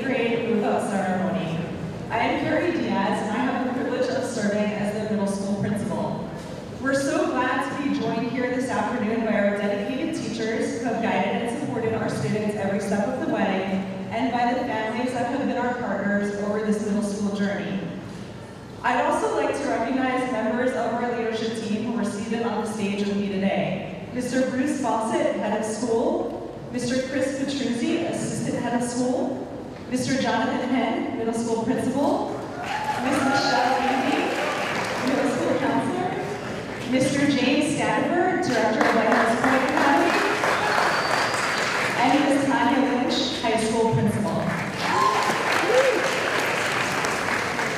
8th grade move-up ceremony. I am Carrie Diaz, and I have the privilege of serving as the middle school principal. We're so glad to be joined here this afternoon by our dedicated teachers who have guided and supported our students every step of the way, and by the families that have been our partners over this middle school journey. I'd also like to recognize members of our leadership team who are seated on the stage with me today. Mr. Bruce Fawcett, head of school, Mr. Chris Petruzzi, assistant head of school, Mr. Jonathan Henn, middle school principal, Ms. Michelle Levy, middle school counselor, Mr. James Scatterberg, director of Lighthouse Point Academy, and Ms. Tanya Lynch, high school principal.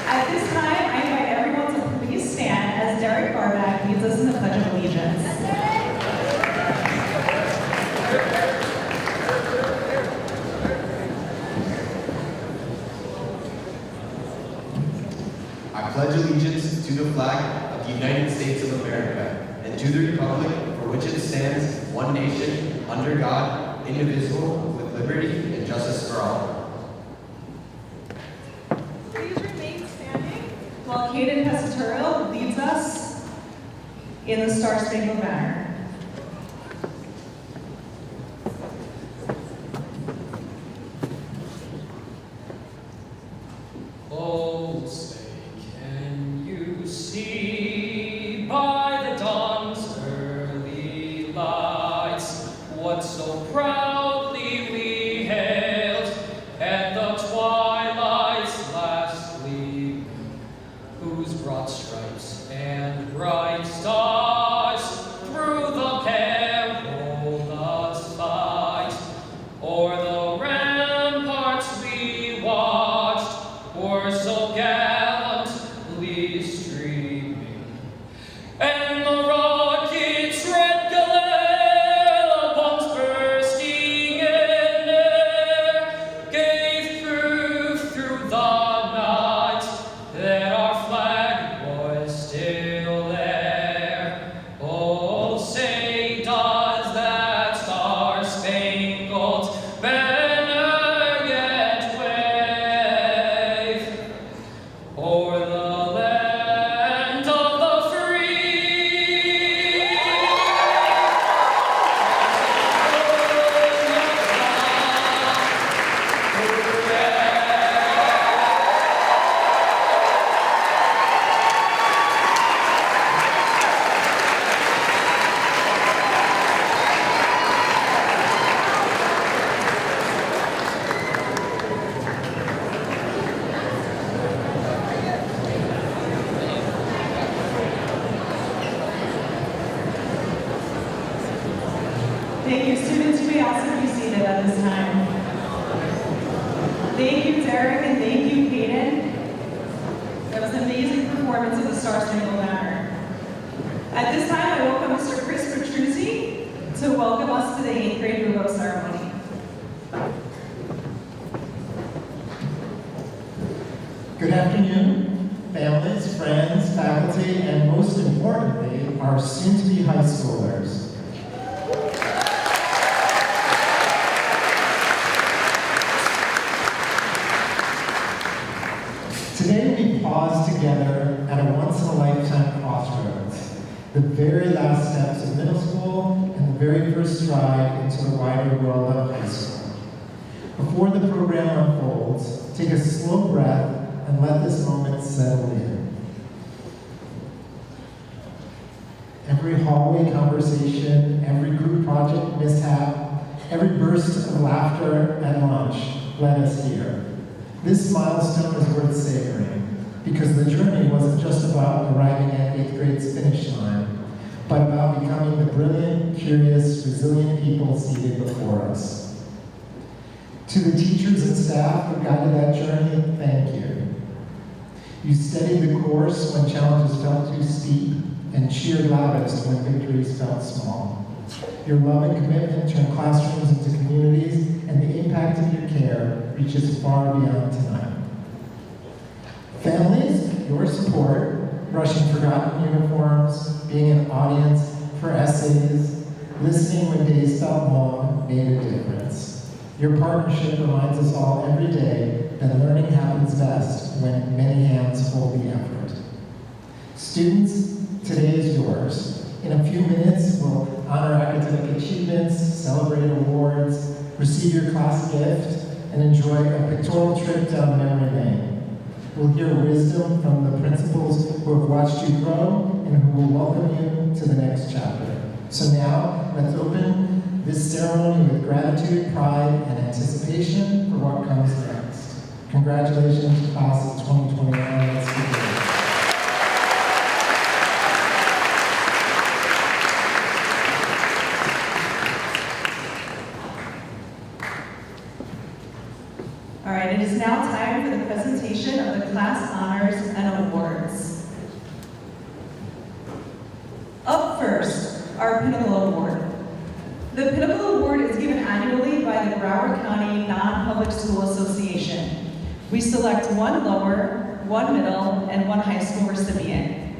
At this time, I invite everyone to please stand as Derek Barback leads us in the Pledge of Allegiance. I pledge allegiance to the flag of the United States of America and to the republic for which it stands, one nation, under God, indivisible, with liberty and justice for all. Please remain standing while Caden Pictorial leads us in the Star Spangled Banner. Oh, say, can you see by the dawn's early lights what so proudly we hailed at the twilight's last gleam, whose broad stripes and bright stars through the perilous fight o'er the ramparts we watched were so gallantly streaming, and the rocket's red glare, bombs bursting in air, gave proof through the night that our flag was still there. Oh, say does that star-spangled banner yet wave o'er the land of the free? Thank you. Students, you may also be seated at this time. Thank you, Derek, and thank you, Caden. That was an amazing performance of the Star Spangled Banner. At this time, I welcome Mr. Chris Petruzzi to welcome us to the 8th grade move-up ceremony. Good afternoon, families, friends, faculty, and most importantly, our soon-to-be high schoolers. Today we pause together at a once-in-a-lifetime crossroads, the very last steps of middle school and the very first stride into the wider world of high school. Before the program unfolds, take a slow breath and let this moment settle in. Every hallway conversation, every group project mishap, every burst of laughter at lunch led us here. This milestone is worth savoring because the journey wasn't just about arriving at 8th grade's finish line, but about becoming the brilliant, curious, resilient people seated before us. To the teachers and staff who guided that journey, thank you. You steadied the course when challenges felt too steep and cheered loudest when victories felt small. Your love and commitment turned classrooms into communities, and the impact of your care reaches far beyond tonight. Families, your support, brushing forgotten uniforms, being an audience for essays, listening when days felt long made a difference. Your partnership reminds us all every day that learning happens best when many hands hold the effort. Students, today is yours. In a few minutes, we'll honor academic achievements, celebrate awards, receive your class gift, and enjoy a pictorial trip down memory lane. We'll hear wisdom from the principals who have watched you grow and who will welcome you to the next chapter. So now, let's open this ceremony with gratitude, pride, and anticipation for what comes next. Congratulations, class of 2021. Let's begin. All right, it is now time for the presentation of the class honors and awards. Up first, our Pinnacle Award. The Pinnacle Award is given annually by the Broward County Non-Public School Association. We select one lower, one middle, and one high school recipient.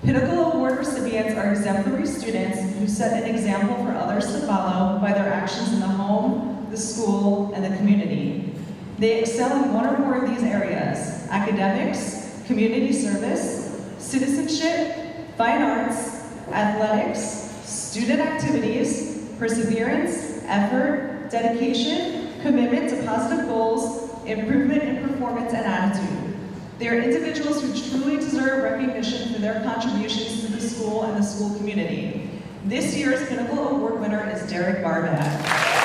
Pinnacle Award recipients are exemplary students who set an example for others to follow by their actions in the home, the school, and the community. They excel in one or more of these areas: academics, community service, citizenship, fine arts, athletics, student activities, perseverance, effort, dedication, commitment to positive goals, improvement in performance and attitude. They are individuals who truly deserve recognition for their contributions to the school and the school community. This year's Pinnacle Award winner is Derek Barbat.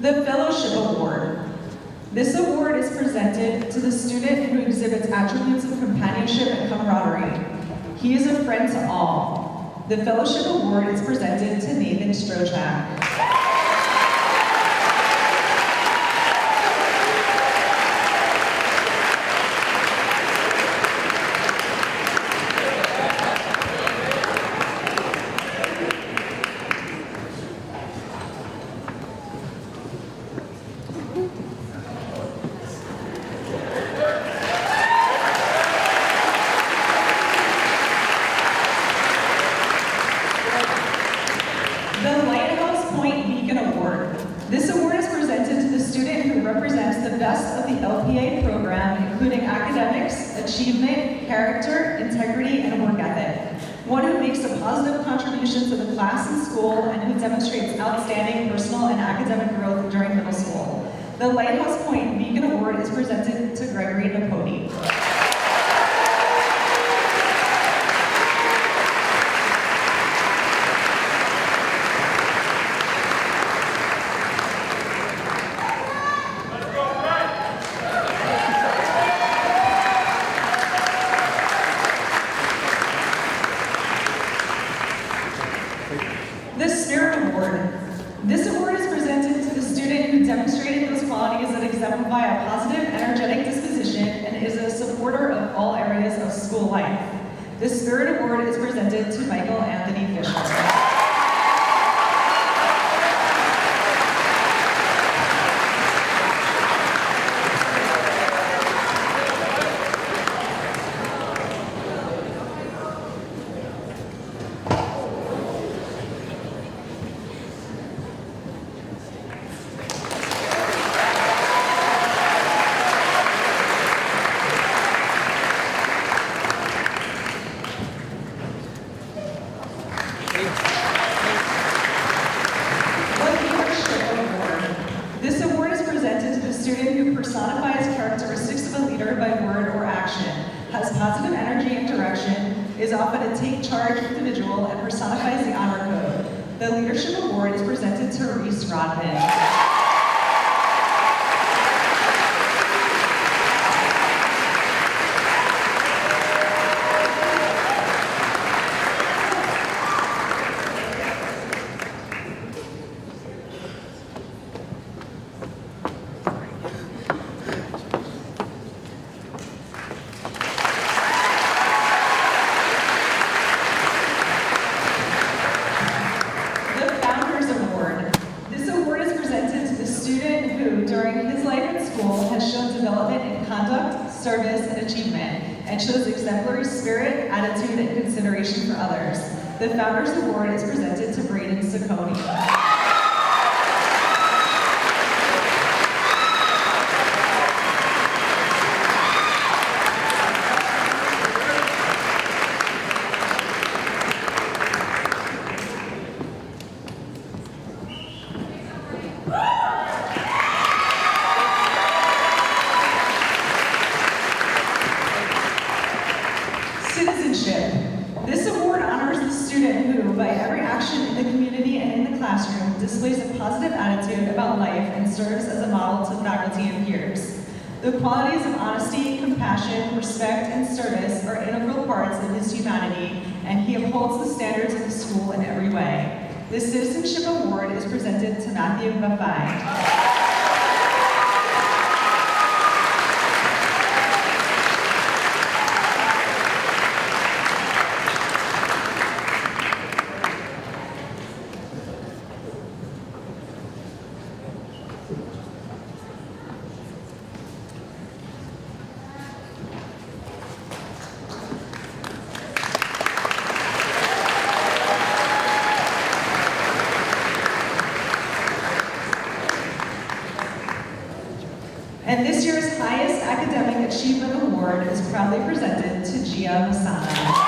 The Fellowship Award. This award is presented to the student who exhibits attributes of companionship and camaraderie. He is a friend to all. The Fellowship Award is presented to Nathan Strochak. This award is presented to the student who represents the best of the LPA program, including academics, achievement, character, integrity, and work ethic. One who makes a positive contribution to the class and school and who demonstrates outstanding personal and academic growth during middle school. The Lighthouse Point Beacon Award is presented to Gregory Napodi. The Spirit Award. This award is presented to the student who demonstrated those qualities that exemplify a positive, energetic disposition and is a supporter of all areas of school life. The Spirit Award is presented to Michael Anthony Fisher. This award is presented to the student who personifies characteristics of a leader by word or action, has positive energy and direction, is often a take-charge individual, and personifies the honor code. The Leadership Award is presented to Reese Rodman. who, during his life at school, has shown development in conduct, service, and achievement, and shows exemplary spirit, attitude, and consideration for others. The Founders Award is presented to Braden Saccone. Citizenship. This award honors the student who, by every action in the community and in the classroom, displays a positive attitude about life and serves as a model to faculty and peers. The qualities of honesty, compassion, respect, and service are integral parts of his humanity, and he upholds the standards of the school in every way. This Citizenship Award is presented to Matthew Maffei. And this year's highest academic achievement award is proudly presented to Gia Masana.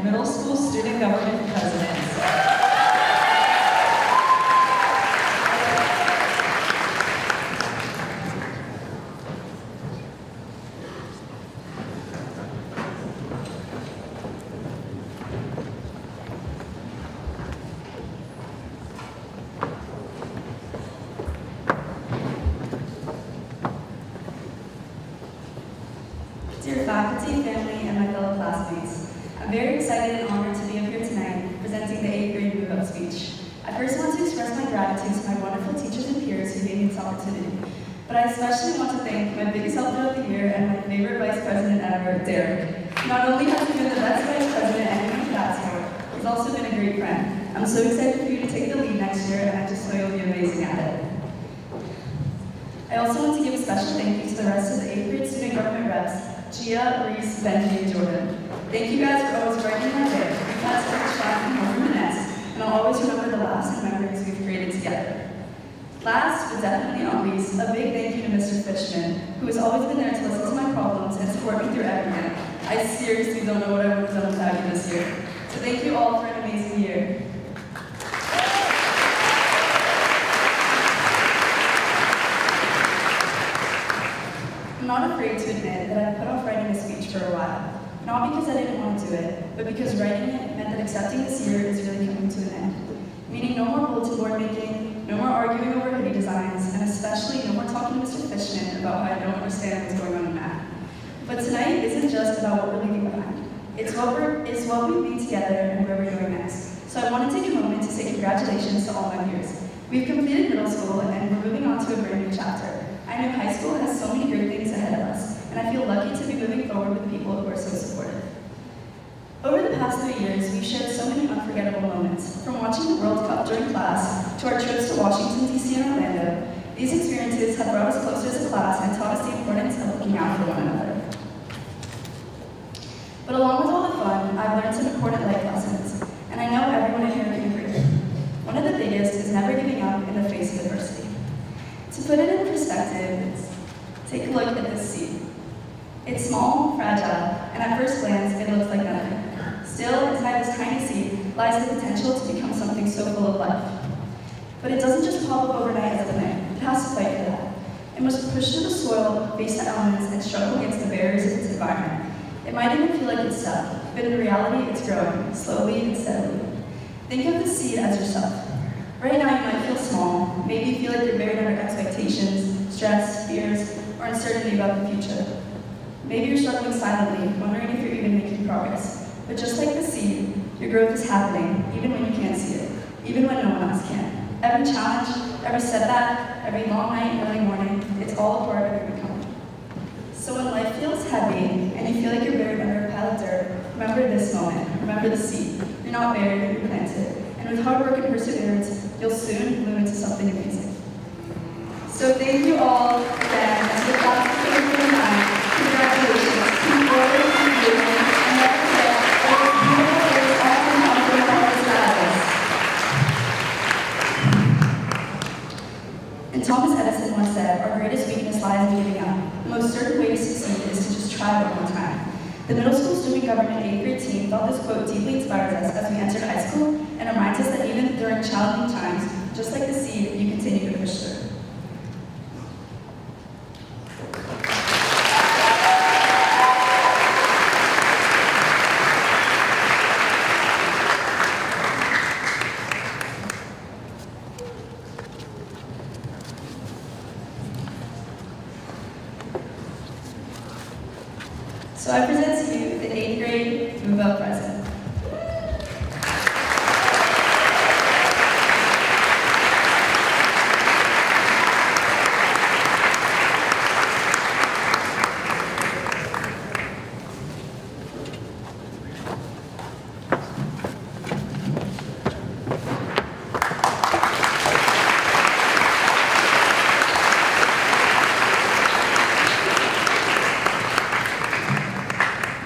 Middle School Student Government President. Dear faculty, family, and my fellow classmates, I'm very excited and honored to be up here tonight presenting the 8th grade move-up speech. I first want to express my gratitude to my wonderful teachers and peers who gave me this opportunity. But I especially want to thank my biggest helper of the year and my favorite vice president ever, Derek. Not only has he been the best vice president anyone could ask for, he's also been a great friend. I'm so excited for you to take the lead next year, and I just know you'll be amazing at it. I also want to give a special thank you to the rest of the 8th grade student government reps, Gia, Reese, Benji, and Jordan. Thank you guys for always brightening my day. We've had so much fun and reminisce, and I'll always remember the laughs and memories we've created together. Last, but definitely not least, a big thank you to Mr. Fishman, who has always been there to listen to my problems and support me through everything. I seriously don't know what I would have done without you this year. So thank you all for an amazing year. I'm not afraid to admit that I've put off writing a speech for a while. Not because I didn't want to do it, but because writing it meant that accepting this year is really coming to an end. Meaning no more bulletin board making, no more arguing over hoodie designs, and especially no more talking to Mr. Fishman about how I don't understand what's going on in math. But tonight isn't just about what we're leaving behind. It's what we've been together and where we're going next. So I want to take a moment to say congratulations to all my peers. We've completed middle school and we're moving on to a brand new chapter. I know high school has so many great things ahead of us, and I feel lucky to be moving forward with people who are so supportive. Over the past 3 years, we've shared so many unforgettable moments, from watching the World Cup during class to our trips to Washington, D.C. and Orlando. These experiences have brought us closer as a class and taught us the importance of looking out for one another. But along with all the fun, I've learned some important life lessons, and I know everyone in here can agree. One of the biggest is never giving up in the face of adversity. To put it in perspective, take a look at this seed. It's small, fragile, and at first glance, it looks like nothing. Still, inside this tiny seed lies the potential to become something so full of life. But it doesn't just pop up overnight as a plant. It has to fight for that. It must push through the soil, face the elements, and struggle against the barriers of its environment. It might even feel like it's stuck, but in reality, it's growing, slowly and steadily. Think of the seed as yourself. Right now, you might feel small. Maybe you feel like you're buried under expectations, stress, fears, or uncertainty about the future. Maybe you're struggling silently, wondering if you're even making progress. But just like the seed, your growth is happening, even when you can't see it, even when no one else can. Every challenge, every setback, every long night, early morning, it's all a part of your becoming. So when life feels heavy and you feel like you're buried under a pile of dirt, remember this moment. Remember the seed. You're not buried, you're planted. And with hard work and perseverance, you'll soon bloom into something amazing. So thank you all again, and to the class of 2029, congratulations. Keep forward, keep moving, and never forget that what's beautiful is often not the hardest battles. And Thomas Edison once said, our greatest weakness lies in giving up. The most certain way to succeed is to just try one more time. The middle school student government 8th grade team thought this quote deeply inspires us as we entered high school and reminds us that even during challenging times, just like the seed, you continue to push through. So I present to you the 8th grade Move Up Present.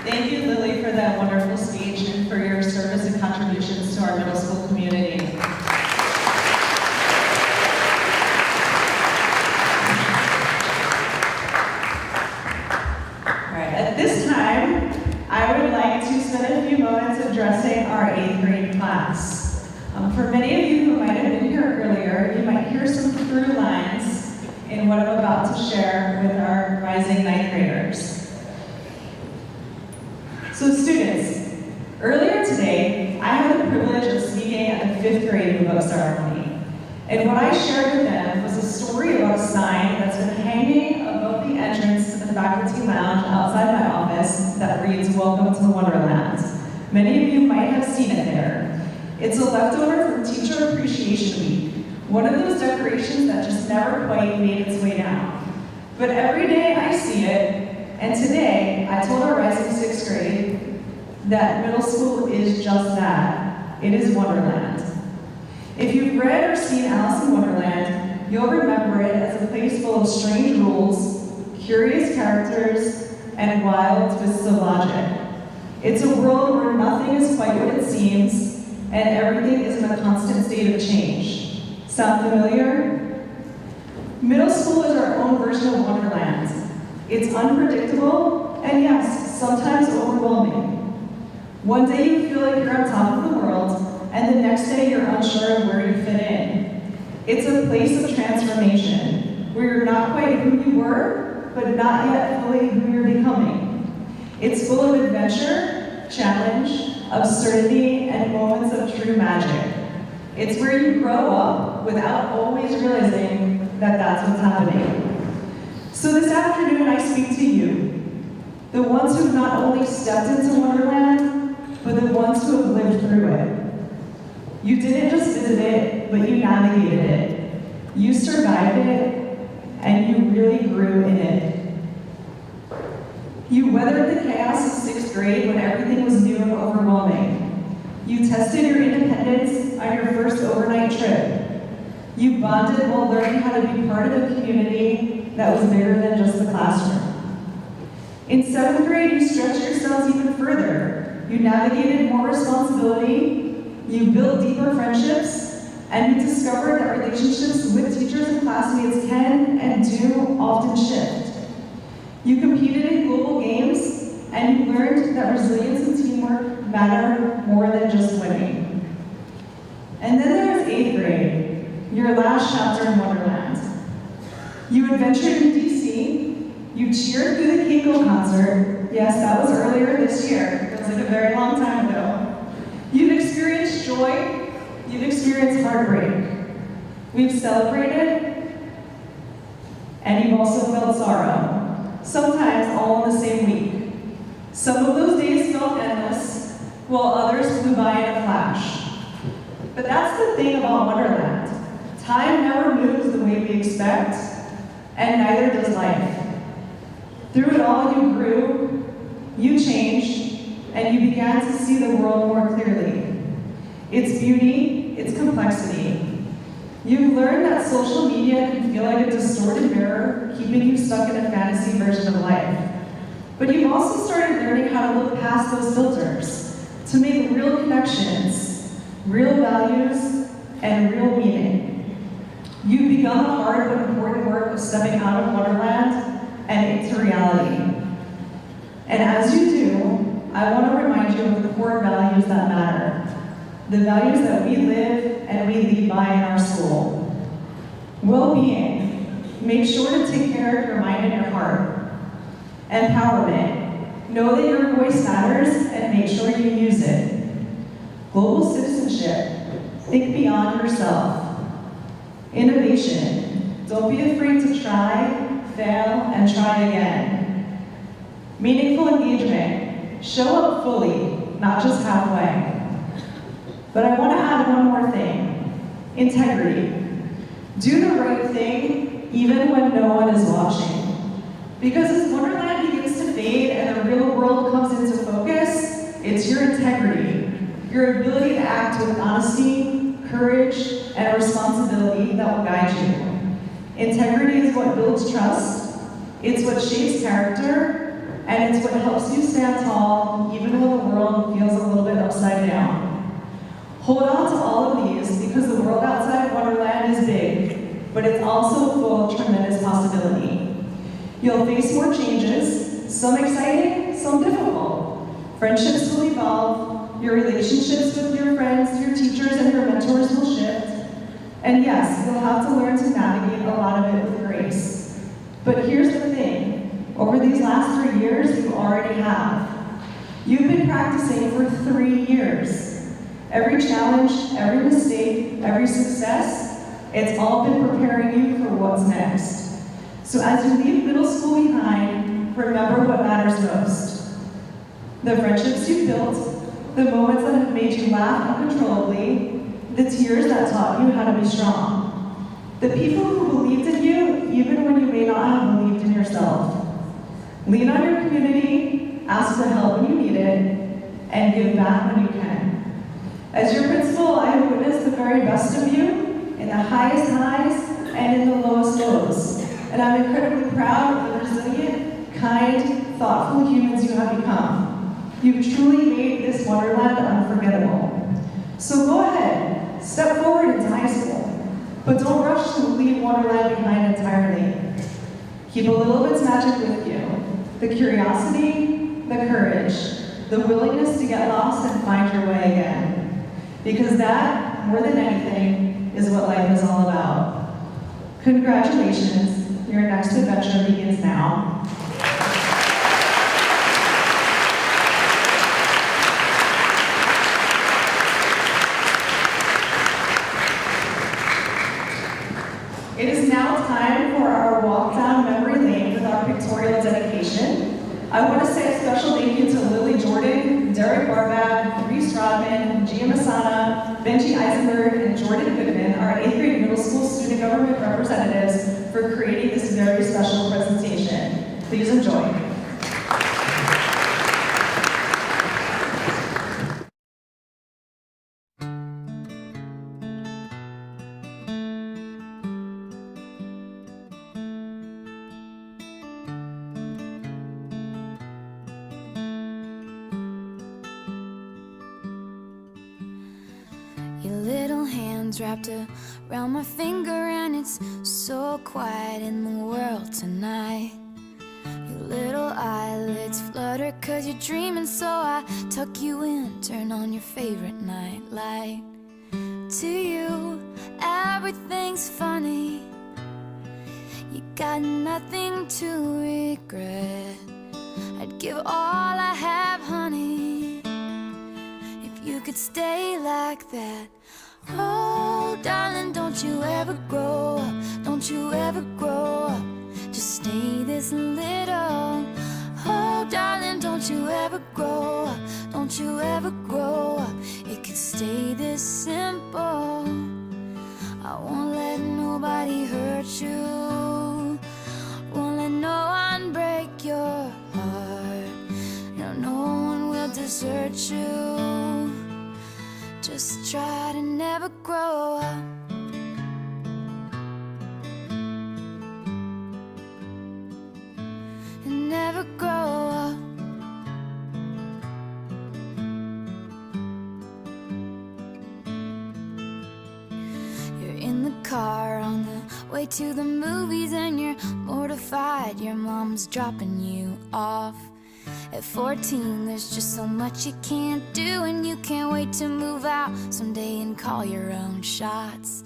Thank you, Lily, for that wonderful speech and for your service and contributions to our middle school community. All right, at this time, I would like to spend a few moments addressing our 8th grade class. For many of you who might have been here earlier, you might hear some through lines in what I'm about to share with our rising 9th graders. So students, earlier today, I had the privilege of speaking at the 5th grade Move Up ceremony. And what I shared with them was a story about a sign that's been hanging above the entrance to the faculty lounge outside my office that reads, "Welcome to Wonderland." Many of you might have seen it there. It's a leftover from Teacher Appreciation Week, one of those decorations that just never quite made its way down. But every day I see it, and today, I told our rising 6th grade that middle school is just that. It is Wonderland. If you've read or seen Alice in Wonderland, you'll remember it as a place full of strange rules, curious characters, and wild twists of logic. It's a world where nothing is quite what it seems, and everything is in a constant state of change. Sound familiar? Middle school is our own version of Wonderland. It's unpredictable, and yes, sometimes overwhelming. One day you feel like you're on top of the world, and the next day you're unsure of where you fit in. It's a place of transformation, where you're not quite who you were, but not yet fully who you're becoming. It's full of adventure, challenge, absurdity, and moments of true magic. It's where you grow up without always realizing that that's what's happening. So this afternoon I speak to you, the ones who've not only stepped into Wonderland, but the ones who have lived through it. You didn't just visit it, but you navigated it. You survived it, and you really grew in it. You weathered the chaos of 6th grade when everything was new and overwhelming. You tested your independence on your first overnight trip. You bonded while learning how to be part of a community that was bigger than just the classroom. In 7th grade, you stretched yourselves even further. You navigated more responsibility, you built deeper friendships, and you discovered that relationships with teachers and classmates can and do often shift. You competed in global games, and you learned that resilience and teamwork matter more than just winning. And then there was 8th grade, your last chapter in Wonderland. You adventured in DC, you cheered through the Keiko concert. Yes, that was earlier this year. It was like a very long time ago. You've experienced joy, you've experienced heartbreak. We've celebrated, and you've also felt sorrow, sometimes all in the same week. Some of those days felt endless, while others flew by in a flash. But that's the thing about Wonderland. Time never moves the way we expect, and neither does life. Through it all, you grew, you changed, and you began to see the world more clearly. Its beauty, its complexity. You've learned that social media can feel like a distorted mirror, keeping you stuck in a fantasy version of life. But you've also started learning how to look past those filters, to make real connections, real values, and real meaning. You've begun the hard but important work of stepping out of Wonderland and into reality. And as you do, I want to remind you of the core values that matter, the values that we live and we lead by in our school. Well-being, make sure to take care of your mind and your heart. Empowerment, know that your voice matters and make sure you use it. Global citizenship, think beyond yourself. Innovation, don't be afraid to try, fail, and try again. Meaningful engagement, show up fully, not just halfway. But I want to add one more thing, integrity. Do the right thing even when no one is watching. Because as Wonderland begins to fade and the real world comes into focus, it's your integrity, your ability to act with honesty, courage, and responsibility that will guide you. Integrity is what builds trust, it's what shapes character, and it's what helps you stand tall even when the world feels a little bit upside down. Hold on to all of these because the world outside Wonderland is big, but it's also full of tremendous possibility. You'll face more changes, some exciting, some difficult. Friendships will evolve, your relationships with your friends, your teachers, and your mentors will shift. And yes, you'll have to learn to navigate a lot of it with grace. But here's the thing, over these last 3 years, you already have. You've been practicing for 3 years. Every challenge, every mistake, every success, it's all been preparing you for what's next. So as you leave middle school behind, remember what matters most. The friendships you built, the moments that have made you laugh uncontrollably, the tears that taught you how to be strong. The people who believed in you, even when you may not have believed in yourself. Lean on your community, ask for help when you need it, and give back when you can. As your principal, I have witnessed the very best of you in the highest highs and in the lowest lows. And I'm incredibly proud of the resilient, kind, thoughtful humans you have become. You've truly made this Wonderland unforgettable. So go ahead, step forward into high school, but don't rush to leave Wonderland behind entirely. Keep a little of its magic with you. The curiosity, the courage, the willingness to get lost and find your way again. Because that, more than anything, is what life is all about. Congratulations, your next adventure begins now. It is now time for our walk down memory lane with our pictorial dedication. I want to say a special thank you to Lily Jordan, Derek Barbad, Reese Rodman, Gia Masana, Benji Eisenberg, and Jordan Goodman, our 8th grade middle school student government representatives, for creating this very special presentation. Please enjoy. Your little hands wrapped around my finger, and it's so quiet in the world tonight. Your little eyelids flutter 'cause you're dreaming, so I tuck you in, turn on your favorite night light. To you, everything's everything's funny. You got nothing to regret. I'd give all I have, honey, if you could stay like that. Oh, darling, don't you ever grow up. Don't you ever grow up. Just stay this little. Oh, darling, don't you ever grow up. Don't you ever grow up. It could stay this simple. I won't let nobody hurt you. Won't let no one break your heart. No one will desert you. Just try to never grow up. And never grow up. You're in the car on the way to the movies and you're mortified your mom's dropping you off. At 14, there's just so much you can't do, and you can't wait to move out someday and call your own shots.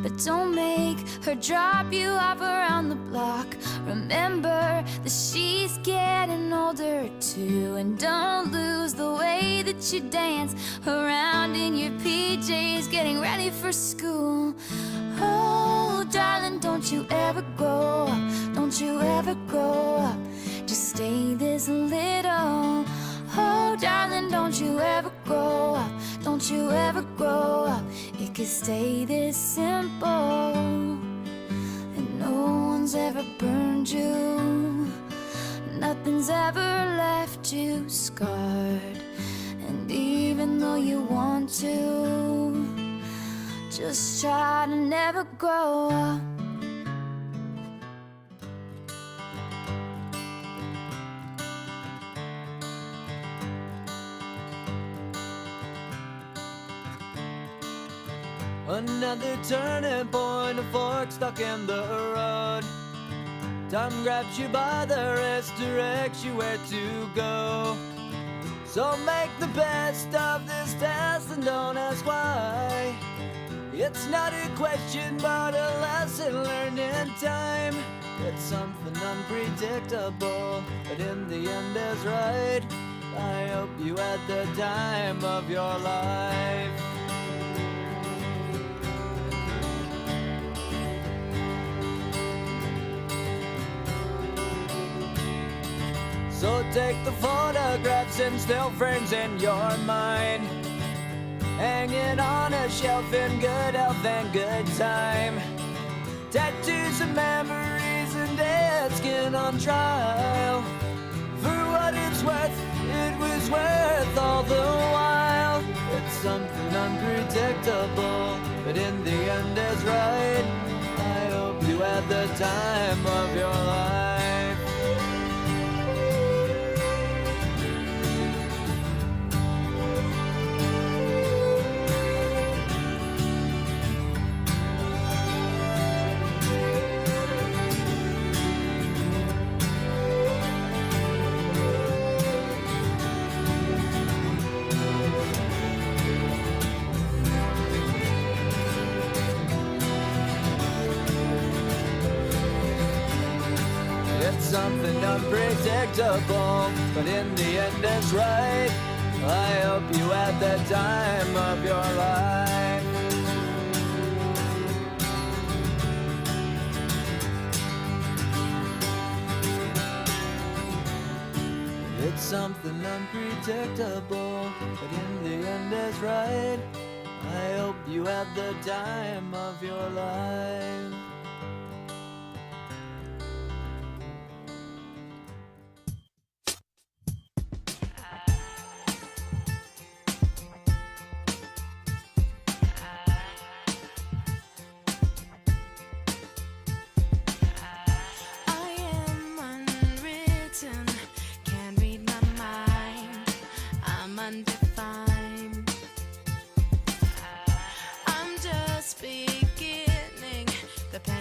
But don't make her drop you off around the block. Remember that she's getting older too, and don't lose the way that you dance around in your PJs getting ready for school. Oh, darling, don't you ever grow up. Don't you ever grow up. Just stay this little. Oh, darling, don't you ever grow up. Don't you ever grow up. It could stay this simple. And no one's ever burned you. Nothing's ever left you scarred. And even though you want to, just try to never grow up. Another turning point, a fork stuck in the road. Time grabs you by the wrist, directs you where to go. So make the best of this test and don't ask why. It's not a question but a lesson learned in time. It's something unpredictable, but in the end is right. I hope you had the time of your life. So take the photographs and still frames in your mind, hanging on a shelf in good health and good time. Tattoos of memories and dead skin on trial. For what it's worth, it was worth all the while. It's something unpredictable, but in the end is right. I hope you had the time of your life. Something unpredictable, but in the end it's right. I hope you had the time of your life. It's something unpredictable, but in the end it's right. I hope you had the time of your life. Undefined. I'm just beginning the path.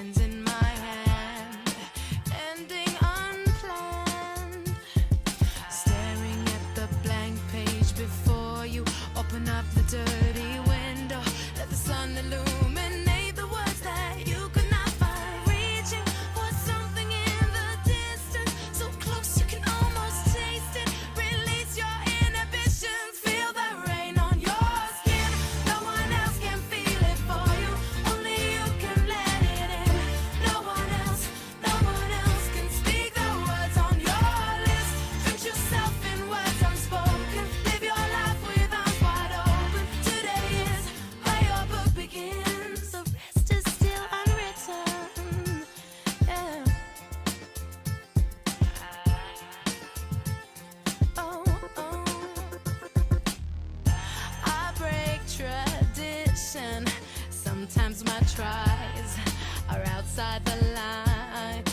my tries are outside the line.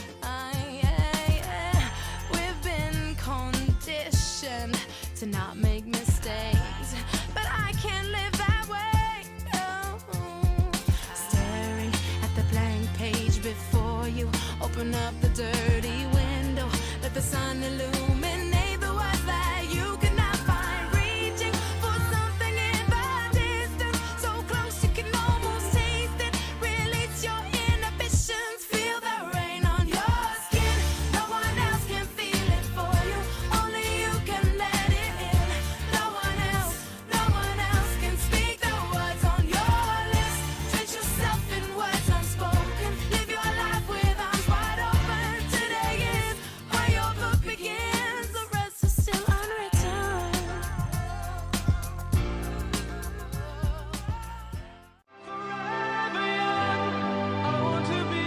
We've been conditioned to not make mistakes, but I can't live that way. No. Staring at the blank page before you, open up the dirty window, let the sun illuminate the words that you could not find. Reaching for something in the distance, so close you can almost taste it. Release your inhibitions, feel the rain on your skin. No one else can feel it for you, only you can let it in. No one else can speak the words on your lips. Drench yourself in words unspoken, live your life with arms wide open. Today is where your book begins, the rest is still unwritten. Forever young, I want to be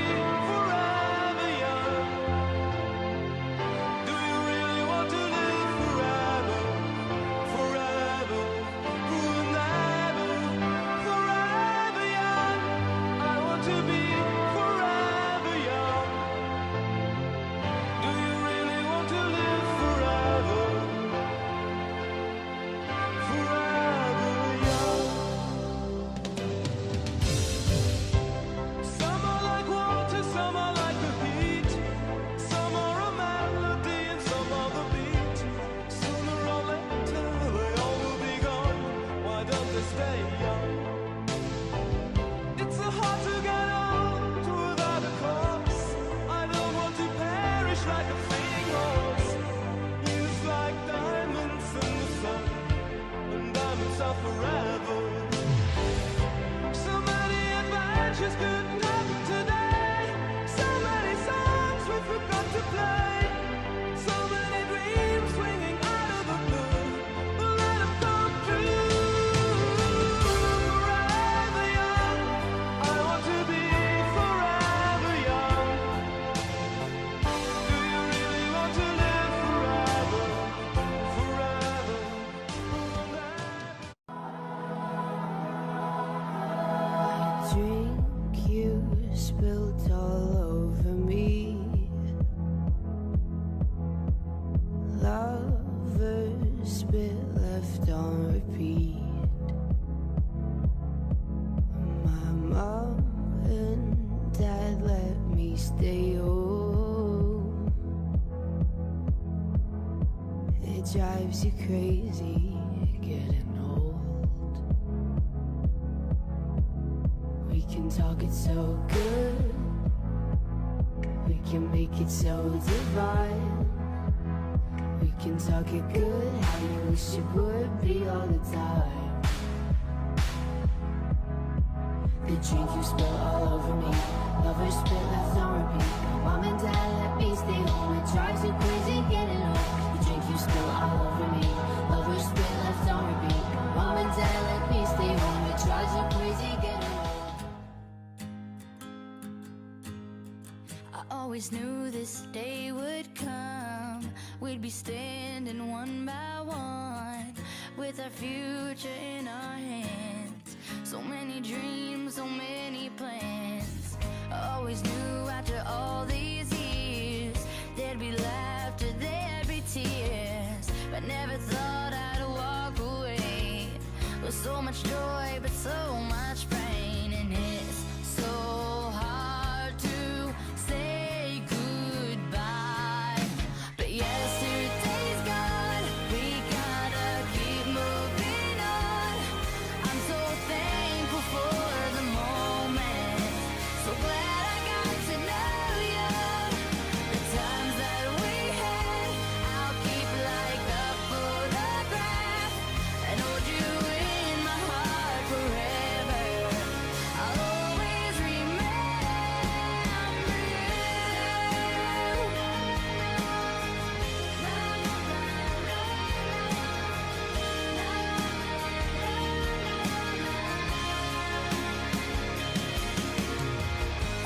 forever young. Do you really want to live forever? Forever, forever, forever young. I want to be forever young. Do you really want to live forever? Forever young. Some are like water, some are like the heat. Some are a melody and some are the beat. Sooner or later they all will be gone. Why don't they stay young? It's so hard to get old without a cause. I don't want to perish like a fleeting horse. Used like diamonds in the sun, and diamonds are forever. So many adventures couldn't happen today. So many songs we forgot to play. So many dreams swinging out of the blue. We'll let them come true. Forever young, I want to be forever young. Do you really want to live forever? Forever, forever. Drink you spilled all over me. Lovers spit left on repeat. My mom and dad let me stay home. It drives you crazy getting old. We can talk it so good, we can make it so divine. We can talk it good, how you wish it would be all the time. The drink you spill all over me, lovers spit left on repeat. Mom and dad let me stay home, it drives you crazy getting old. The drink you spill all over me, lovers spit left on repeat. Mom and dad let me stay home, it drives you crazy getting old. I always knew this day would come. We'd be standing one by one with our future in our hands. So many dreams, so many plans. I always knew after all these years there'd be laughter, there'd be tears, but never thought I'd walk away with so much joy but so much pain. And it's so hard to say goodbye, but yesterday's gone, we gotta keep moving on. I'm so thankful for the moment, so glad I got to know you. The times that we had, I'll keep like a photograph and hold you in my heart forever. I'll always remember you.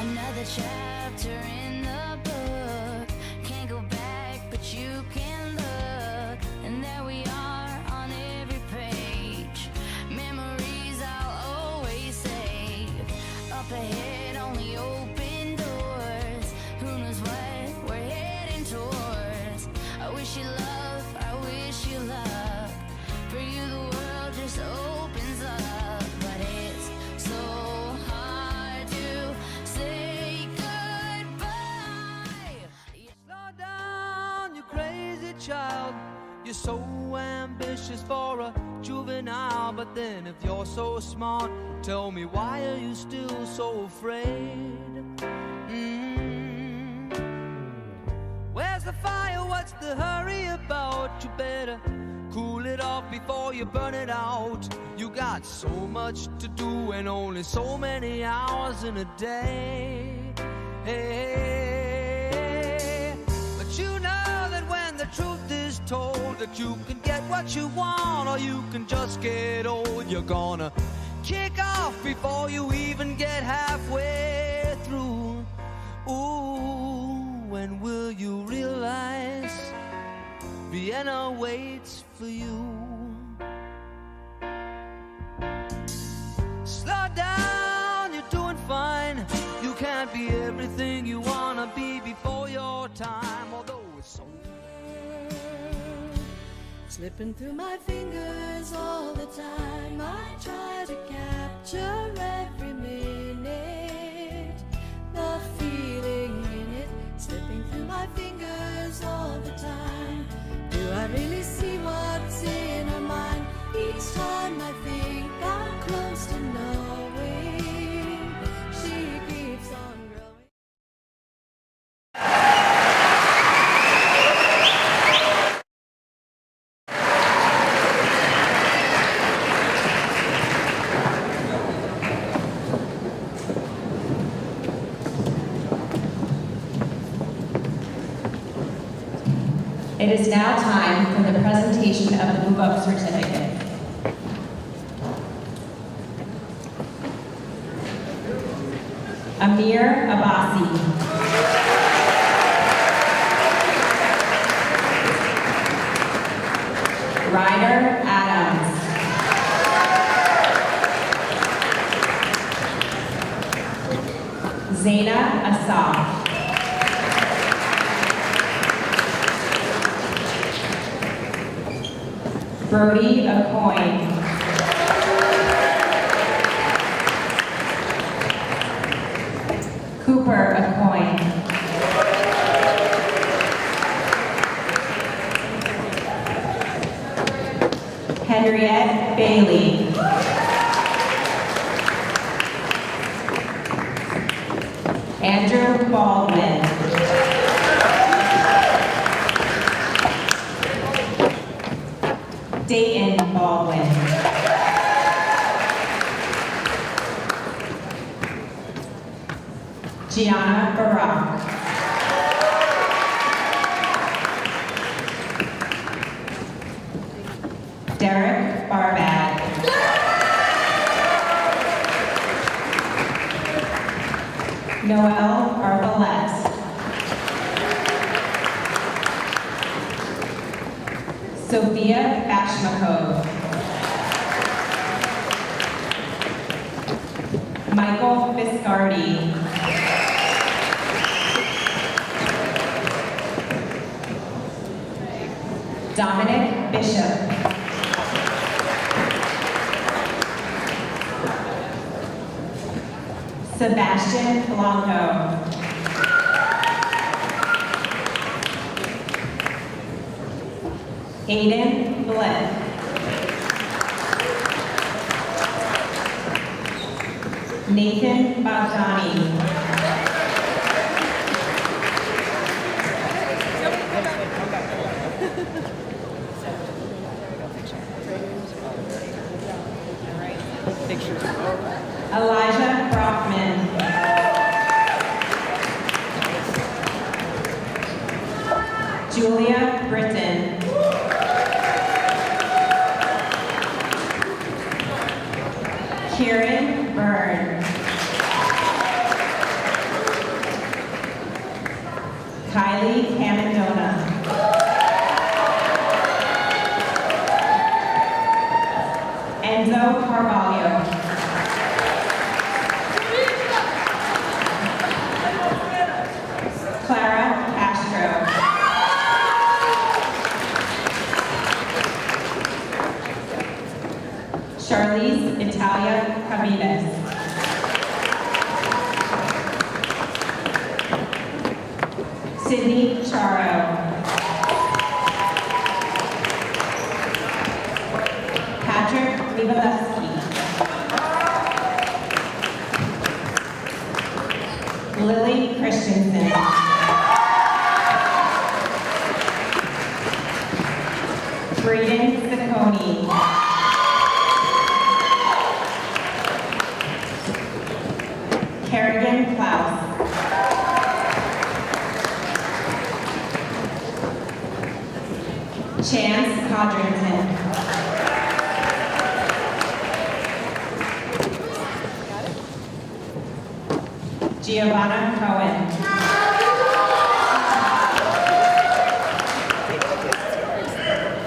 Another chapter in the book, can't go back but you can look, and there we are on every page. Memories I'll always save, up ahead, only open doors. Who knows what we're heading towards? I wish you love, I wish you luck. For you the world just opens up, but it's so hard to say goodbye. Slow down, you crazy child. You're so ambitious for a juvenile, but then if you're so smart, tell me, why are you still so afraid? Where's the fire? What's the hurry about? You better cool it off before you burn it out. You got so much to do and only so many hours in a day. Hey, but you know that when the truth is told, that you can get what you want or you can just get old. You're gonna kick off before you even get halfway through. Ooh, when will you realize Vienna waits for you? Slow down, you're doing fine. You can't be everything you wanna be before your time, although it's so Slipping through my fingers all the time. I try to capture every minute, the feeling in it, slipping through my fingers all the time. Do I really see what's in her mind? Each time I think I'm close to knowing, she keeps on growing. It is now time for the presentation of the move-up certificate. Amir Abbasi. Ryder Adams. Zaina Asaf. Brody Acoin. Cooper Acoin. Henriette Bailey. Andrew Baldwin. Dayton Baldwin. Gianna Barak. Derek Barbad. Noel Arbalest. Sophia Bashmakov. Michael Biscardi. Dominic Bishop. Sebastian Blanco. Aiden Blith. Nathan Baghdani. Elijah Brockman. Julia Britton. Kieran Byrne. Kylie Camandona. Enzo Carvalho. Sydney Charo. Patrick Mivalewski. Lily Christensen. Braden Sacconi. Kerrigan Klaus. Chance Codrington. Giovanna Cohen.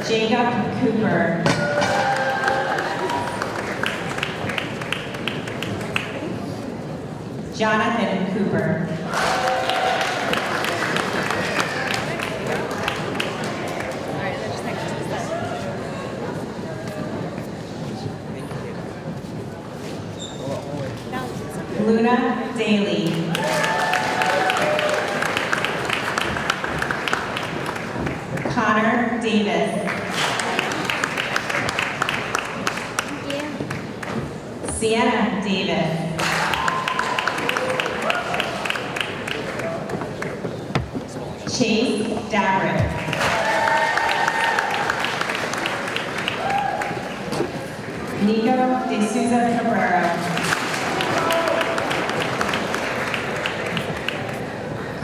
Jacob Cooper. Jonathan Cooper. Luna Daly. Connor Davis. Sienna Davis. Chase Dabrick. Nico De Souza Cabrera.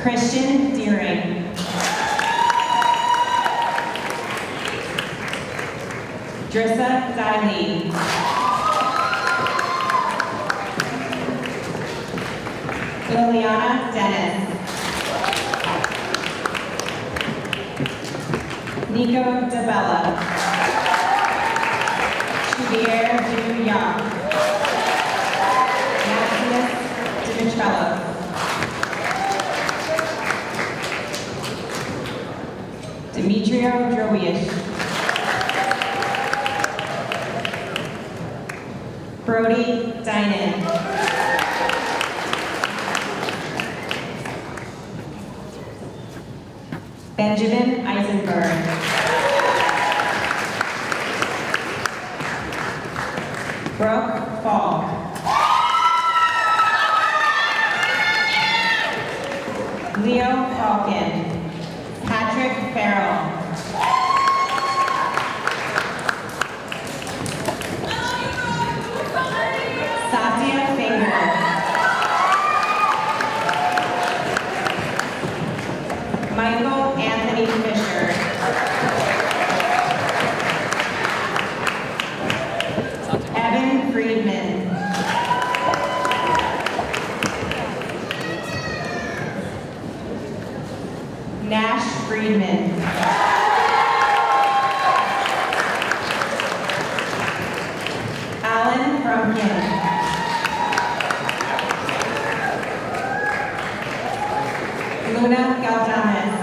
Christian Deering. Drissa Diley. Liliana Dennis. Nico DeBella. Javier Duyak. Maximus Dimitrello. Demetrio Drowish. Brody Dinan. Benjamin Eisenberg. Brooke Falk. Leo Falcon. Patrick Farrell. Satya Finger. Michael Anthony Fisher. Evan Friedman. Nash Friedman. Alan Frumkin. Luna Galdames.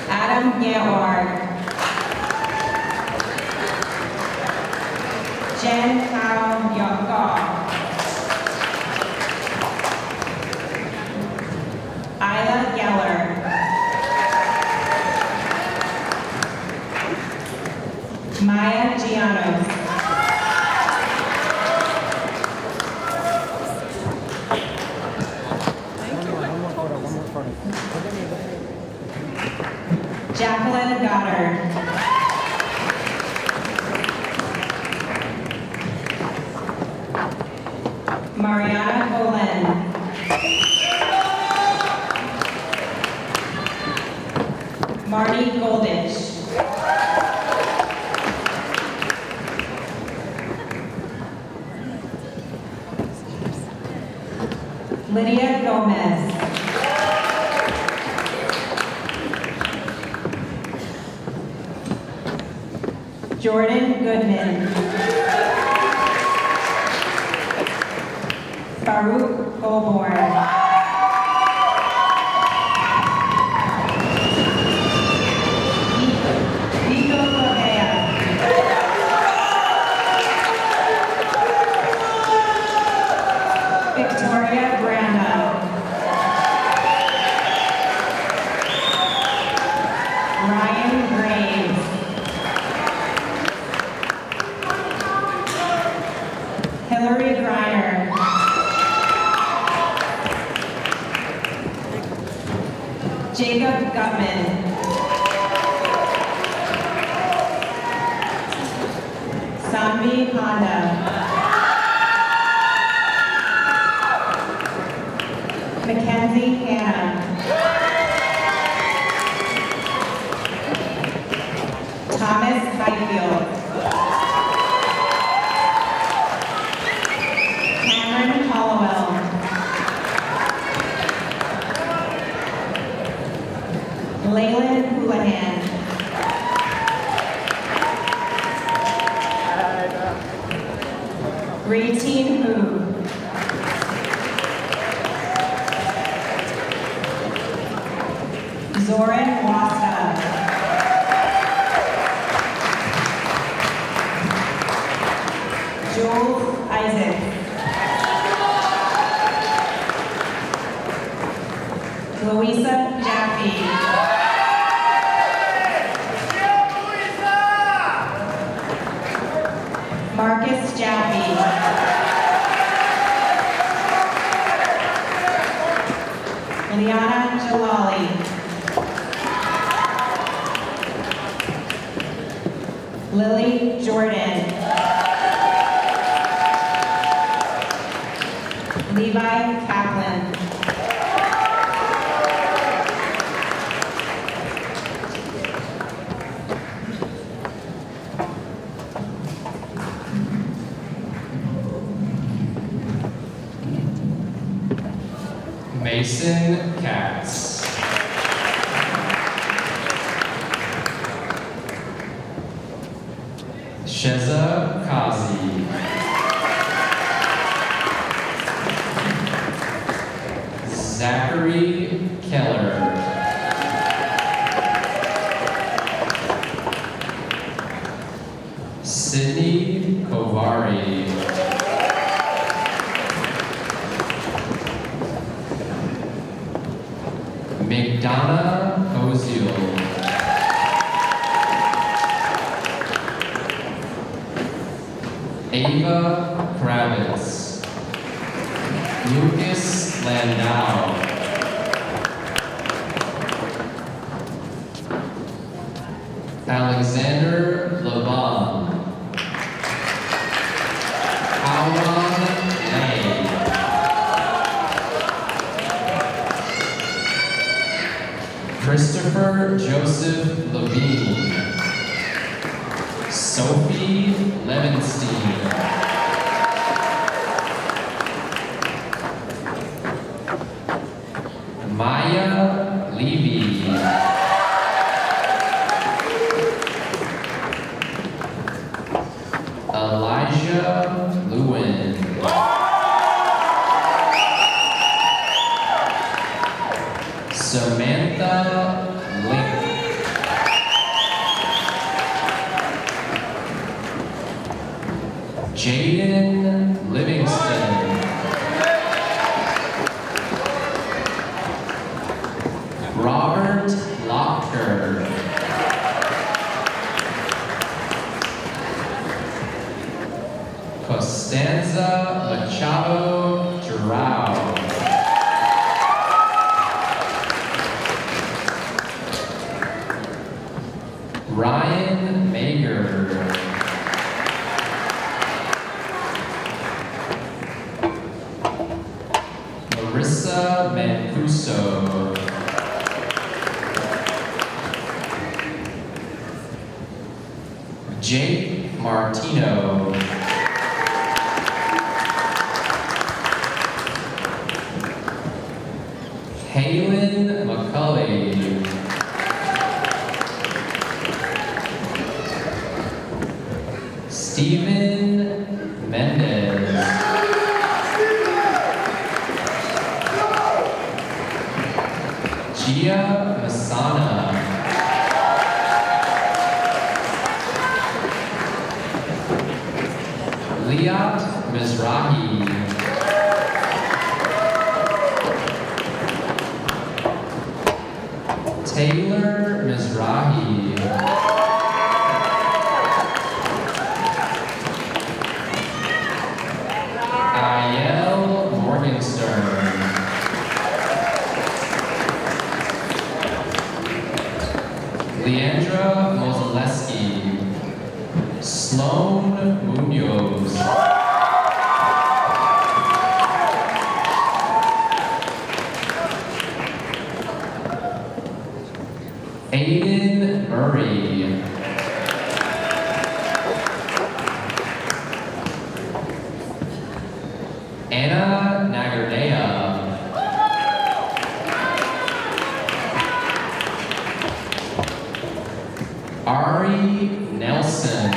Adam Gawar. Jen Kao Yongaw. Isla Geller. Maya Gianos. Jacqueline Goddard. Mariana Golan. Marty Goldich. Lydia Gomez. Jordan Goodman. Farouk Goldborn. Nico Correa. Victoria Brando. Hillary Griner. Jacob Gutman. Sambi Honda. Mackenzie Hannah. Thomas Highfield. Cameron Hollowell. Laylan Houlihan. Reeteen Hu. Zoran Wasta. Jules Isaac. Louisa Jaffe. Marcus Jaffe. Liana Jalali. Lily Jordan. Levi Kaplan. Mason Katz. Sheza Kazi. Zachary Keller. Sydney Kovari. McDonough Ozil. Ava Kravitz. Lucas Landau. Alexander Levon. Alon Lay. Christopher Joseph Levine. Sophie Levenstein. Maya Levy. Elijah Lewin. Samantha Link. Jaden Livingston. Robert Locker. Costanza Machado Jarrao. Ryan Mager. Marissa Mancuso. Jake Martino. Halen McCulley. Steven Mendez. Gia Masana. Liat Mizrahi. Taylor Mizrahi. Leandra Mozaleski, Sloan Munoz, Aiden Murray, Anna Nagardea, Ari Nelson,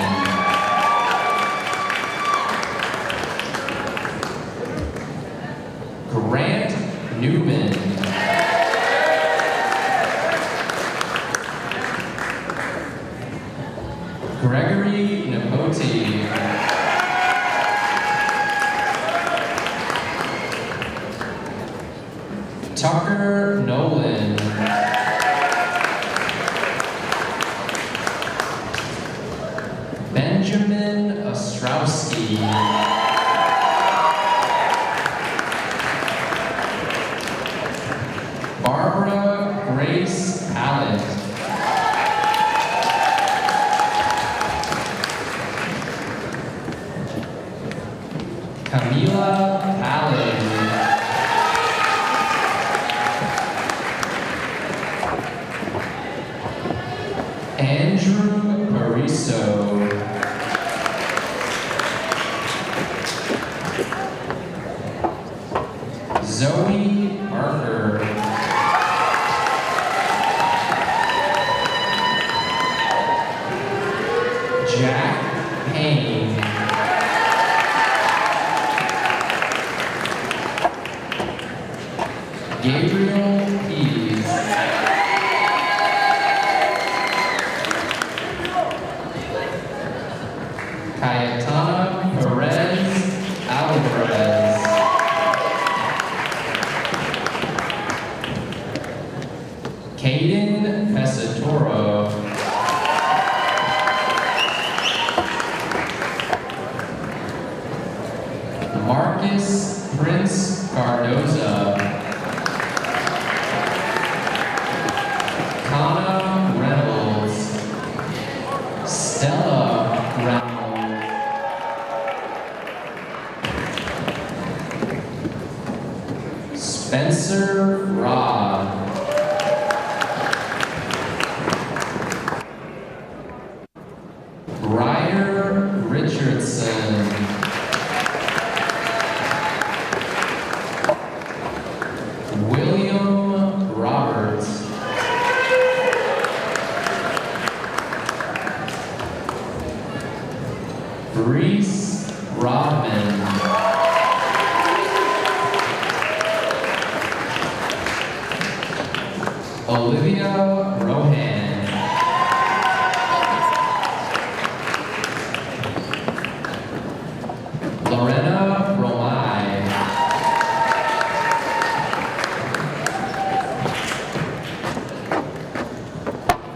Grant Newman, Gregory Napoti, Tucker Nolan, Benjamin Ostrowski, Barbara Grace Allen, Camila Allen, Andrew Pariso, Zoe Parker, Jack Payne, Gabriel Pease, Cayetana Perez Alvarez, Caden Pesatoro, Marcus Prince Cardoza, Kana Reynolds, Stella Reynolds, Spencer Robb, Ryder Richardson, William Roberts, Reese Rodman, Olivia Rohan, Lorena Romai,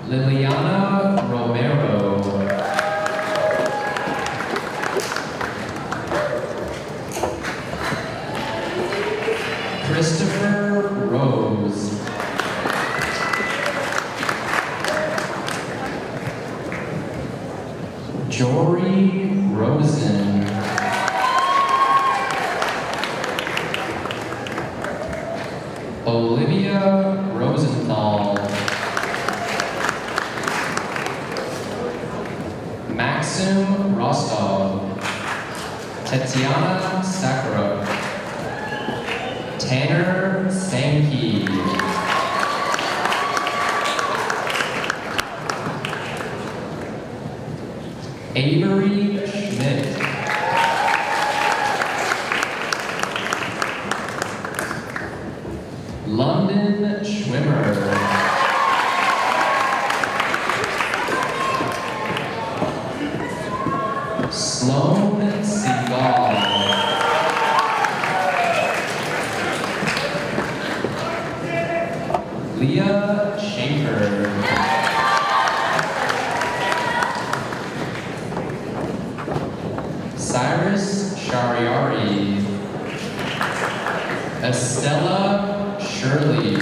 Liliana Romero, Christopher Rose, Jory Rosen, Olivia Rosenthal, Maxim Rostov, Tatiana Sakharov, Tanner Sankey, Avery Schmidt, London Schwimmer, Sloan Seagal, Leah Schaefer, Cyrus Shariari, Estella Shirley,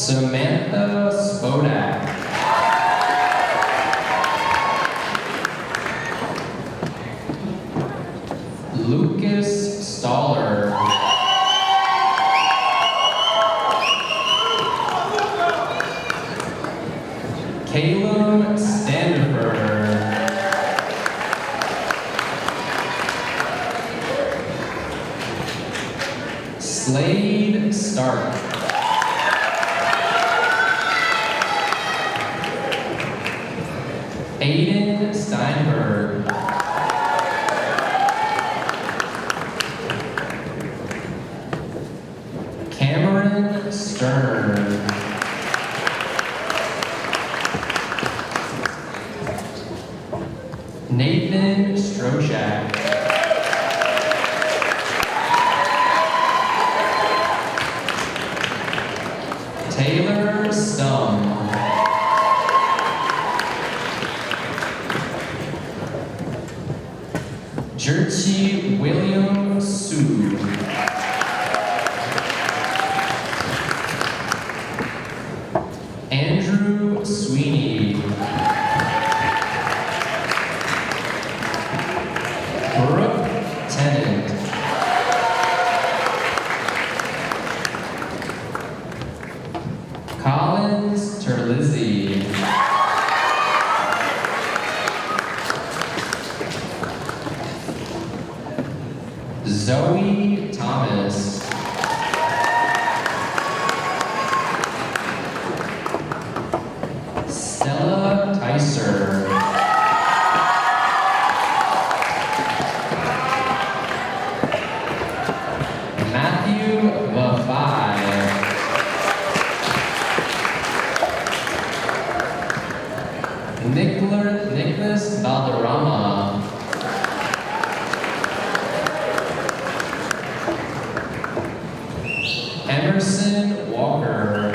Samantha Spodak. Lucas Stoller. Caleb Standifer. Slade Stark. Aiden Steinberg. Cameron Stern. Nathan Strochak. Taylor Stum. Jerty William Sue. Andrew Sweeney. Brooke Tennant. Collins Terlizzi. Zoe Thomas. Stella Tyser. Matthew Lafai. Nicholas Valderrama. Emerson Walker.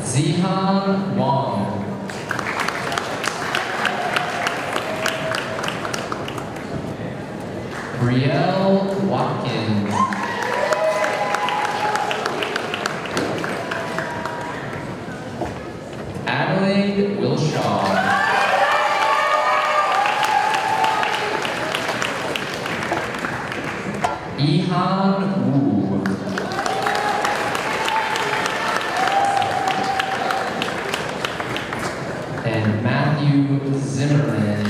Zihan Wong. Brielle Watkins. Adelaide Wilshaw. Ihan Wu. And Matthew Zimmerman.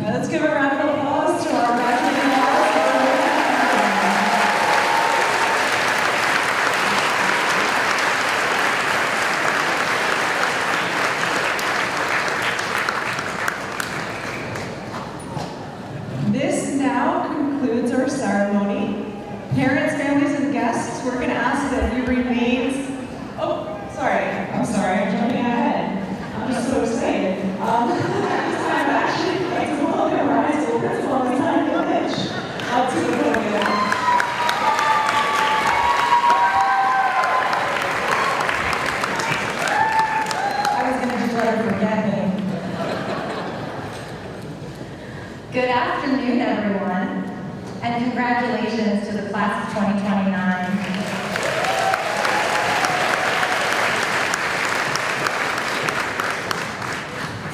Let's give a round of applause to our graduating class. This now concludes our ceremony. Parents, families, and guests, we're going to ask that you remain. Oh, sorry. I'm sorry. I'm jumping ahead. I'm just so excited. I'm actually like to welcome our high school principal, Tanya Lynch, up to the podium. I was going to just let her forget me. Good afternoon, everyone, and congratulations to the class of 2029.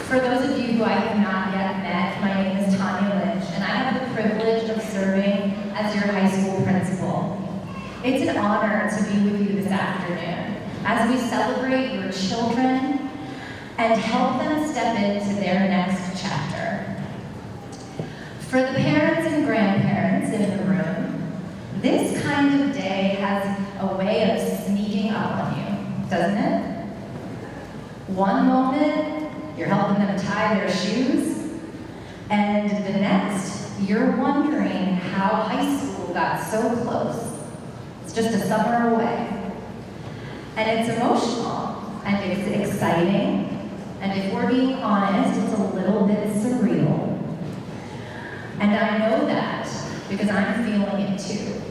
For those of you who I have not yet met, my name is Tanya Lynch, and I have the privilege of serving as your high school principal. It's an honor to be with you this afternoon as we celebrate your children and help them step into their next chapter. For the parents and grandparents in the room, this kind of day has a way of sneaking up on you, doesn't it? One moment, you're helping them tie their shoes, and the next, you're wondering how high school got so close. It's just a summer away. And it's emotional, and it's exciting, And if we're being honest, it's a little bit surreal. And I know that because I'm feeling it too.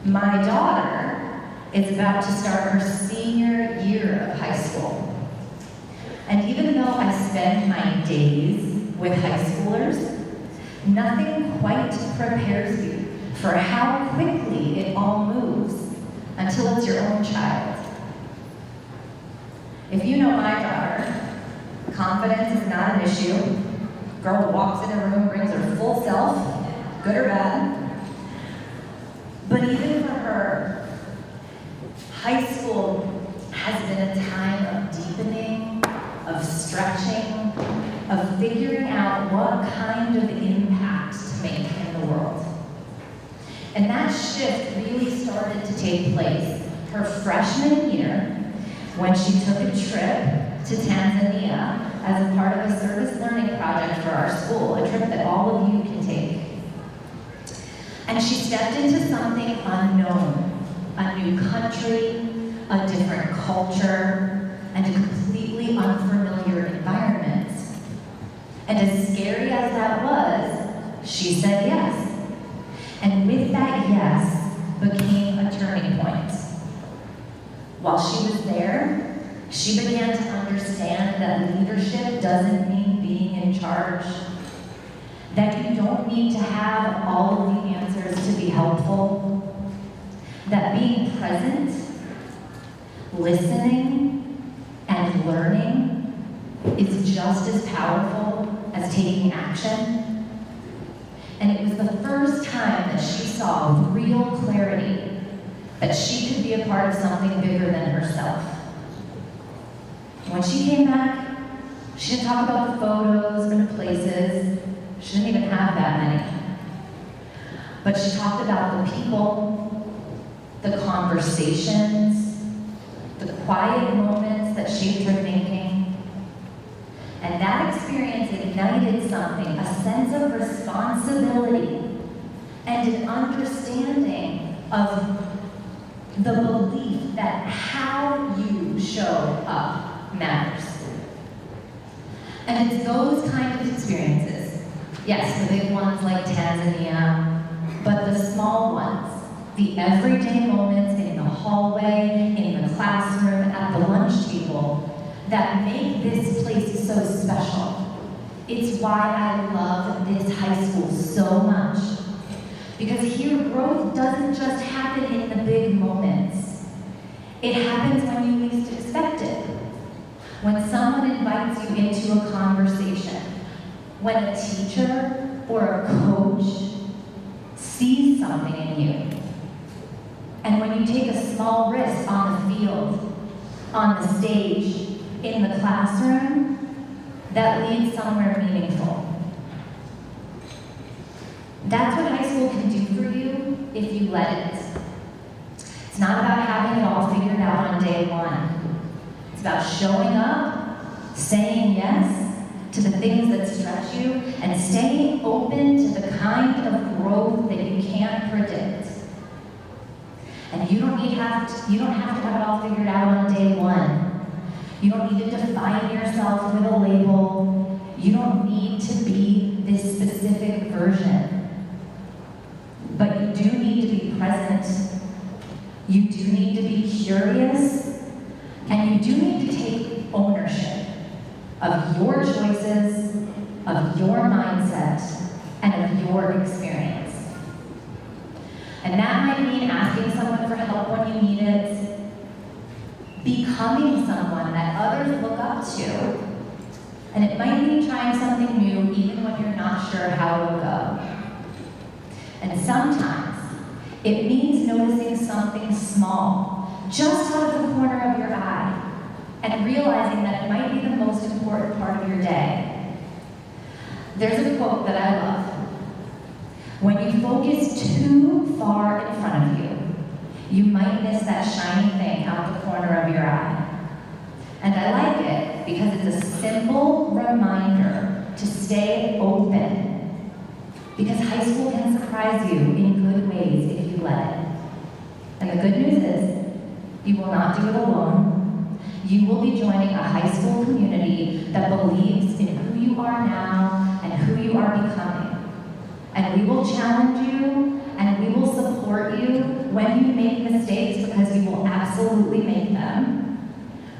My daughter is about to start her senior year of high school. And even though I spend my days with high schoolers, nothing quite prepares you for how quickly it all moves until it's your own child. If you know my daughter, confidence is not an issue. Girl walks in a room, brings her full self, good or bad. But even for her, high school has been a time of deepening, of stretching, of figuring out what kind of impact to make in the world. And that shift really started to take place her freshman year when she took a trip to Tanzania as a part of a service learning project for our school, a trip that all of you can take. And she stepped into something unknown, a new country, a different culture, and a completely unfamiliar environment. And as scary as that was, she said yes. And with that yes became a turning point. While she was there, she began to understand that leadership doesn't mean being in charge, that you don't need to have all of the answers to be helpful, that being present, listening, and learning is just as powerful as taking action. And it was the first time that she saw with real clarity that she could be a part of something bigger than herself. When she came back, she didn't talk about the photos or the places. She didn't even have that many. But she talked about the people, the conversations, the quiet moments that shaped her thinking. And that experience ignited something, a sense of responsibility and an understanding of the belief that how you show up matters. And it's those kind of experiences, yes, the big ones like Tanzania, but the small ones, the everyday moments in the hallway, in the classroom, at the lunch table, that make this place so special. It's why I love this high school so much. Because here growth doesn't just happen in the big moments. It happens when you least expect it. When someone invites you into a conversation. When a teacher or a coach sees something in you. And when you take a small risk on the field, on the stage, in the classroom, that leads somewhere meaningful. That's what high school can do for you if you let it. It's not about having it all figured out on day one. It's about showing up, saying yes to the things that stretch you, and staying open to the kind of growth that you can't predict. And you don't have to have it all figured out on day one. You don't need to define yourself with a label. You don't need to be this specific version. But you do need to be present. You do need to be curious. And you do need to take ownership of your choices, of your mindset, and of your experience. And that might mean asking someone for help when you need it, becoming someone that others look up to, and it might mean trying something new even when you're not sure how it'll go. And sometimes it means noticing something small, just out of the corner of your eye, and realizing that it might be the most important part of your day. There's a quote that I love. When you focus too far in front of you, you might miss that shiny thing out the corner of your eye. And I like it because it's a simple reminder to stay open. Because high school can surprise you in good ways if you let it. And the good news is, you will not do it alone. you will be joining a high school community that believes in who you are now and who you are becoming. And we will challenge you and we will support you when you make mistakes, because you will absolutely make them.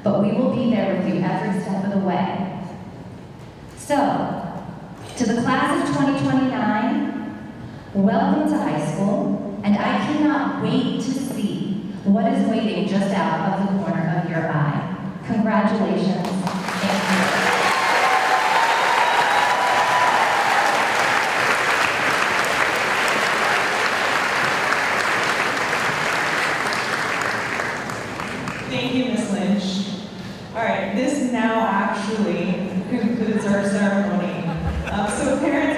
But we will be there with you every step of the way. So, to the class of 2029, welcome to high school, and I cannot wait to see what is waiting just out of the corner of your eye. Congratulations. Thank you. Thank you, Ms. Lynch. All right, this now actually concludes our ceremony. So parents,